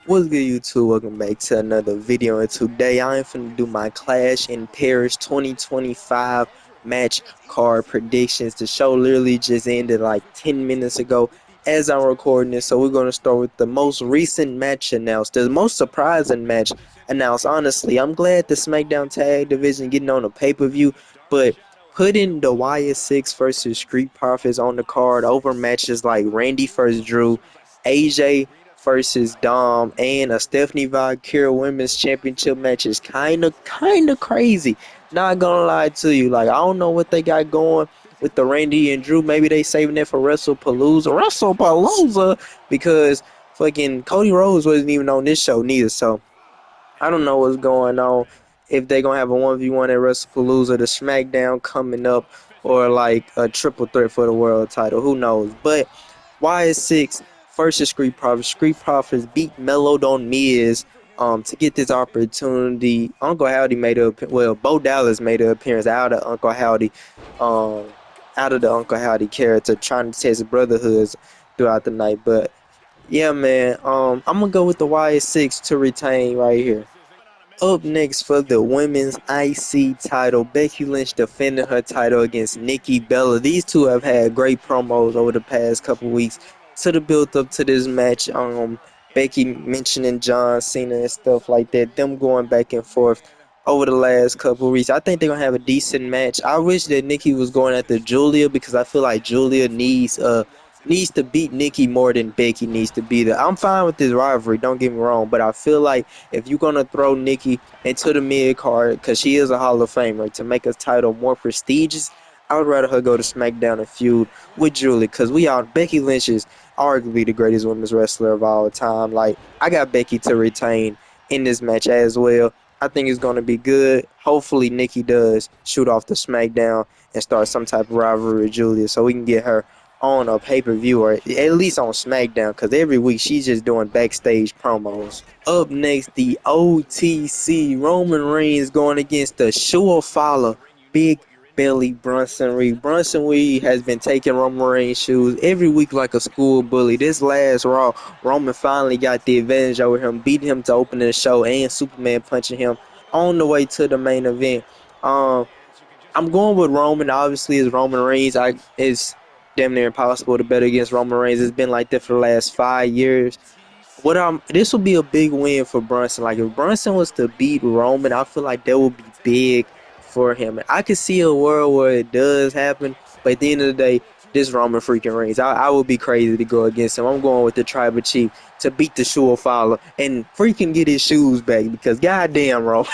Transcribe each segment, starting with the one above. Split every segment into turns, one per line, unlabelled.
What's good, YouTube? Welcome back to another video. And today I am finna do my Clash in Paris 2025 match card predictions. The show literally just ended like 10 minutes ago as I'm recording this. So we're gonna start with the most recent match announced, the most surprising match announced. Honestly, I'm glad the SmackDown Tag Division getting on a pay-per-view, but putting the YS6 versus Street Profits on the card over matches like Randy vs Drew, AJ versus Dom, and a Stephanie Valkyrie Women's Championship match is kinda crazy. Not gonna lie to you, like I don't know what they got going with the Randy and Drew. Maybe they saving it for WrestlePalooza, because fucking Cody Rhodes wasn't even on this show neither. So I don't know what's going on. If they're gonna have a 1v1 at WrestlePalooza, the SmackDown coming up, or like a triple threat for the world title, who knows? But YS6 versus Street Profits. Street Profits beat Melo Don Miz to get this opportunity. Uncle Howdy made a Bo Dallas made an appearance out of Uncle Howdy, um, out of the Uncle Howdy character, trying to test brotherhoods throughout the night. But yeah, man, I'm gonna go with the YS6 to retain right here. Up next for the women's IC title, Becky Lynch defending her title against Nikki Bella. These two have had great promos over the past couple weeks to the build up to this match. Becky mentioning John Cena and stuff like that. Them going back and forth over the last couple weeks. I think they're gonna have a decent match. I wish that Nikki was going after Julia, because I feel like Julia needs to beat Nikki more than Becky needs to beat her. I'm fine with this rivalry, don't get me wrong, but I feel like if you're gonna throw Nikki into the mid card, because she is a Hall of Famer, to make a title more prestigious, I would rather her go to SmackDown and feud with Julie, because Becky Lynch is arguably the greatest women's wrestler of all time. Like, I got Becky to retain in this match as well. I think it's gonna be good. Hopefully Nikki does shoot off the SmackDown and start some type of rivalry with Julia, so we can get her on a pay-per-view, or at least on SmackDown, because every week she's just doing backstage promos. Up next, the OTC, Roman Reigns going against the Surefire Big Belly Bronson Reed. Bronson Reed has been taking Roman Reigns' shoes every week like a school bully. This last Raw, Roman finally got the advantage over him, beating him to open the show, and Superman punching him on the way to the main event. Um, I'm going with Roman. Obviously, it's Roman Reigns. It's damn near impossible to bet against Roman Reigns. It's been like that for the last 5 years. This will be a big win for Brunson. Like, if Brunson was to beat Roman, I feel like that would be big for him. I could see a world where it does happen, but at the end of the day, this Roman freaking Reigns. I would be crazy to go against him. I'm going with the Tribal Chief to beat the Surefire and freaking get his shoes back, because goddamn, Roman,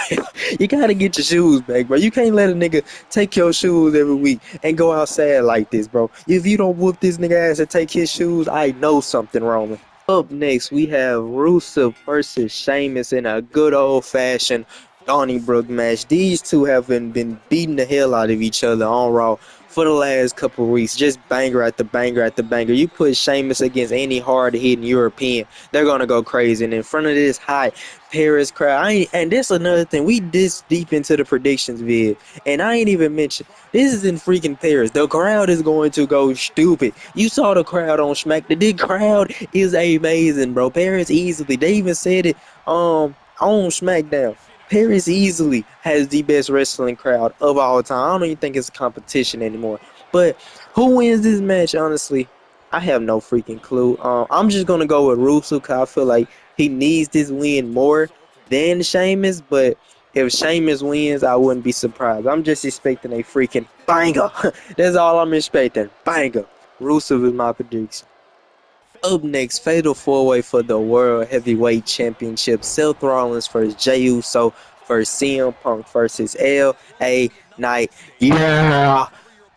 you gotta get your shoes back, bro. You can't let a nigga take your shoes every week and go outside like this, bro. If you don't whoop this nigga ass and take his shoes, I know something, Roman. Up next, we have Rusev versus Sheamus in a good old-fashioned Donnybrook match. These two have been beating the hell out of each other on Raw for the last couple of weeks. Just banger after banger after banger. You put Sheamus against any hard-hitting European, they're gonna go crazy. And in front of this hot Paris crowd, and this another thing. We this deep into the predictions vid, and I ain't even mentioned this is in freaking Paris. The crowd is going to go stupid. You saw the crowd on SmackDown. The crowd is amazing, bro. Paris easily. They even said it on SmackDown. Paris easily has the best wrestling crowd of all time. I don't even think it's a competition anymore. But who wins this match? Honestly, I have no freaking clue. I'm just gonna go with Rusev, because I feel like he needs this win more than Sheamus. But if Sheamus wins, I wouldn't be surprised. I'm just expecting a freaking banger. That's all I'm expecting. Banger. Rusev is my prediction. Up next, Fatal 4-Way for the World Heavyweight Championship. Seth Rollins versus Jey Uso versus CM Punk versus LA Knight. Yeah!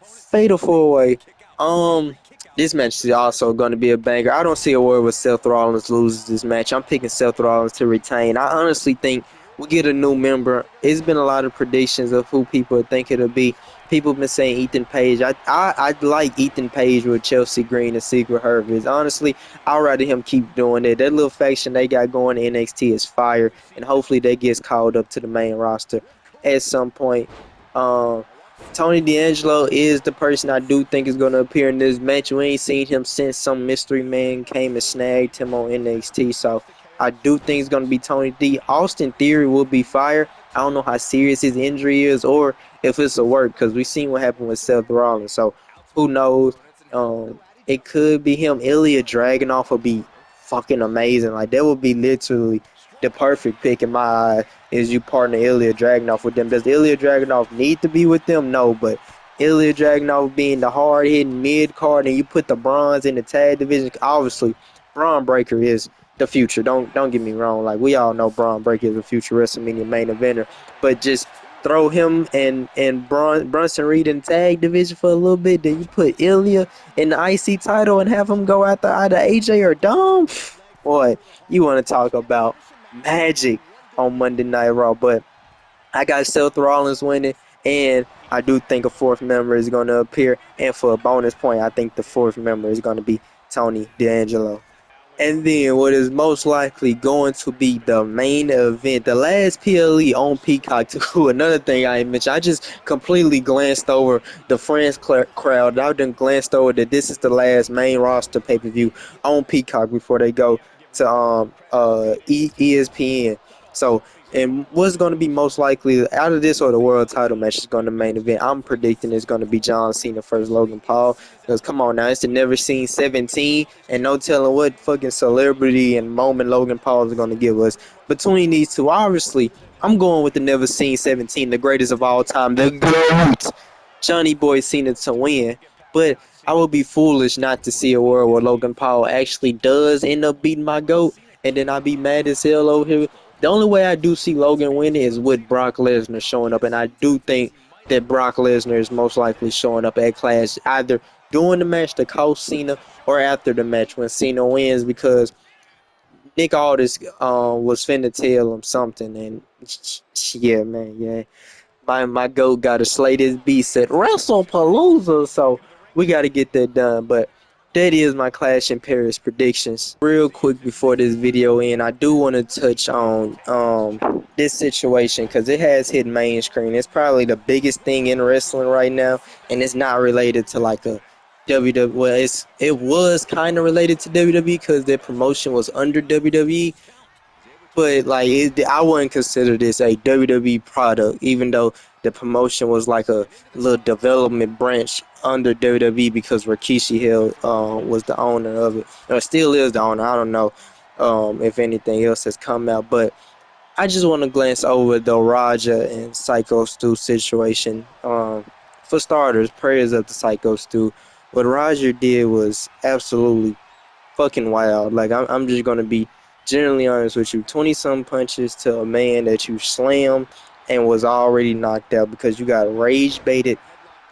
Fatal 4-Way. Um, this match is also going to be a banger. I don't see a world where Seth Rollins loses this match. I'm picking Seth Rollins to retain. I honestly think we get a new member. It's been a lot of predictions of who people think it'll be. People have been saying Ethan Page. I like Ethan Page with Chelsea Green and Secret Hervey. Honestly, I'd rather him keep doing it. That little faction they got going in NXT is fire, and hopefully they gets called up to the main roster at some point. Um, Tony D'Angelo is the person I do think is going to appear in this match. We ain't seen him since some mystery man came and snagged him on NXT. So I do think it's gonna be Tony D. Austin Theory will be fire. I don't know how serious his injury is or if it's a work because we seen what happened with Seth Rollins. So who knows? It could be him. Ilya Dragunov will be fucking amazing. Like that would be literally the perfect pick in my eyes. Is you partner Ilya Dragunov with them? Does Ilya Dragunov need to be with them? No, but Ilya Dragunov being the hard hitting mid card, and you put the bronze in the tag division. Obviously, Braun Breaker is the future. Don't get me wrong. Like we all know, Braun Breaker is a future WrestleMania main eventer. But just throw him and Brunson Reed in tag division for a little bit. Then you put Ilya in the IC title and have him go after either AJ or Dom. Boy, you want to talk about magic on Monday Night Raw. But I got Seth Rollins winning, and I do think a fourth member is going to appear. And for a bonus point, I think the fourth member is going to be Tony D'Angelo. And then what is most likely going to be the main event, the last PLE on Peacock too. Another thing I mentioned, I just completely glanced over the France crowd. I done glanced over that this is the last main roster pay-per-view on Peacock before they go to ESPN. So, and what's going to be most likely out of this or the world title match is going to main event? I'm predicting it's going to be John Cena versus Logan Paul. Because come on now, it's the never seen 17, and no telling what fucking celebrity and moment Logan Paul is going to give us. Between these two, obviously, I'm going with the never seen 17, the greatest of all time, the GOAT, Johnny Boy Cena to win. But I would be foolish not to see a world where Logan Paul actually does end up beating my GOAT, and then I'd be mad as hell over here. The only way I do see Logan winning is with Brock Lesnar showing up, and I do think that Brock Lesnar is most likely showing up at Clash either during the match to cost Cena or after the match when Cena wins because Nick Aldis was finna tell him something, and yeah, man, yeah, my goat got to slay this beast at WrestlePalooza, so we got to get that done. But that is my Clash in Paris predictions. Real quick before this video end, I do want to touch on this situation because it has hit main screen. It's probably the biggest thing in wrestling right now, and it's not related to like a WWE. Well, it was kind of related to WWE because their promotion was under WWE, but like I wouldn't consider this a WWE product, even though the promotion was like a little development branch under WWE because Rikishi held was the owner of it, or still is the owner. I don't know if anything else has come out, but I just want to glance over the Raja and Psycho Stu situation. For starters, prayers up to Psycho Stu. What Roger did was absolutely fucking wild. Like I'm just gonna be generally honest with you. 20 some punches to a man that you slammed and was already knocked out because you got rage baited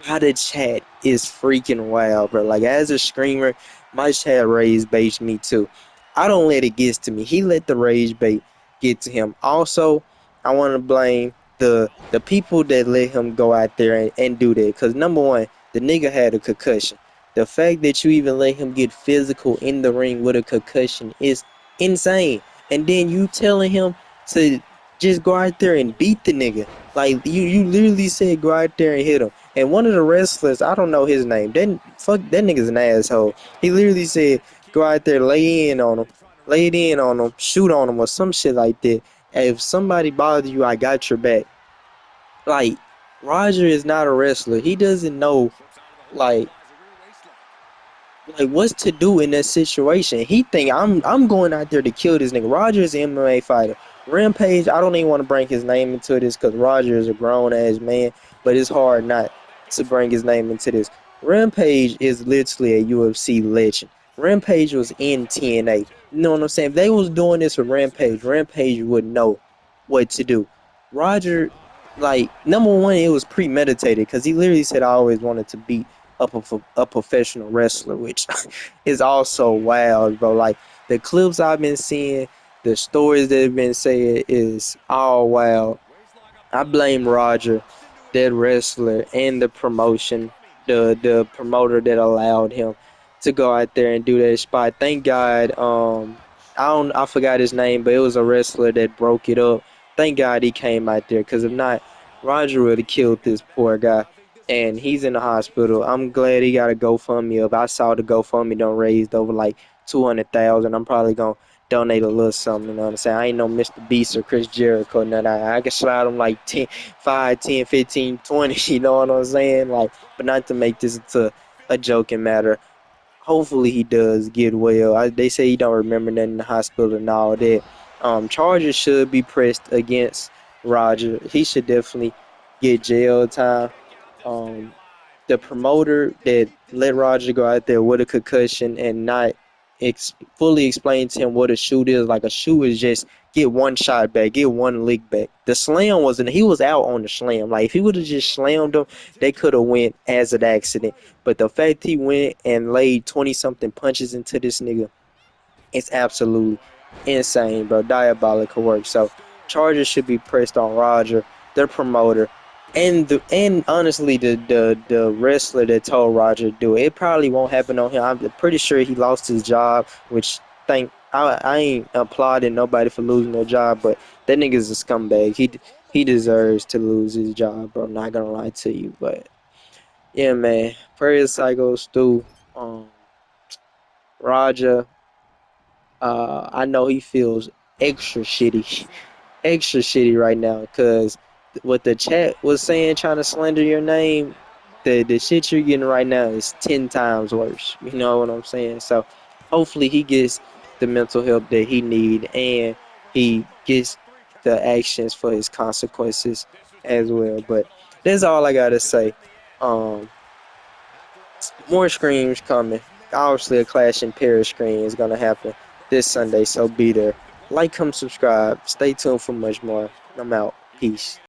by the chat is freaking wild, bro. Like as a screamer, my chat rage baits me too. I don't let it get to me. He let the rage bait get to him. Also, I want to blame the people that let him go out there and do that. Cause number one, the nigga had a concussion. The fact that you even let him get physical in the ring with a concussion is insane. And then you telling him to just go out there and beat the nigga. Like you literally said go out there and hit him. And one of the wrestlers, I don't know his name. That nigga's an asshole. He literally said go out there, lay it in on him, shoot on him or some shit like that. And if somebody bothers you, I got your back. Like Roger is not a wrestler. He doesn't know like what's to do in that situation. He think I'm going out there to kill this nigga. Roger is an MMA fighter. Rampage, I don't even want to bring his name into this because Roger is a grown ass man, but it's hard not to bring his name into this. Rampage is literally a UFC legend. Rampage was in TNA. You know what I'm saying? If they was doing this with Rampage, Rampage would know what to do. Roger, like, number one, it was premeditated because he literally said I always wanted to beat up a professional wrestler, which is also wild, bro. Like the clips I've been seeing, the stories that have been said is all wild. I blame Roger, that wrestler, and the promotion, the promoter that allowed him to go out there and do that spot. Thank God, I forgot his name, but it was a wrestler that broke it up. Thank God he came out there, because if not, Roger would have killed this poor guy. And he's in the hospital. I'm glad he got a GoFundMe up. I saw the GoFundMe done raised over like 200,000. I'm probably gonna donate a little something, you know what I'm saying? I ain't no Mr. Beast or Chris Jericho, none of that. I can slide him like 10, 5, 10, 15, 20, you know what I'm saying? Like, but not to make this into a joking matter. Hopefully he does get well. They say he don't remember nothing in the hospital and all that. Charges should be pressed against Roger. He should definitely get jail time. Um, the promoter that let Roger go out there with a concussion and not fully explain to him what a shoot is. Like a shoot is just get one shot back, get one lick back. The slam wasn't. He was out on the slam. Like if he would have just slammed him, they could have went as an accident. But the fact he went and laid 20 something punches into this nigga, it's absolutely insane, bro. Diabolical work. So charges should be pressed on Roger, their promoter, and honestly the wrestler that told Roger to do it. It probably won't happen on him. I'm pretty sure he lost his job, which I ain't applauding nobody for losing their job, but that nigga's a scumbag. He deserves to lose his job, bro. I'm not gonna lie to you, but yeah, man. Prayers cycles through Roger. I know he feels extra shitty, extra shitty right now because what the chat was saying, trying to slander your name, the shit you're getting right now is 10 times worse. You know what I'm saying? So hopefully he gets the mental help that he need and he gets the actions for his consequences as well. But that's all I gotta say. Um, more screams coming. Obviously, a Clash in Paris scream is gonna happen this Sunday, so be there. Like, come, subscribe. Stay tuned for much more. I'm out. Peace.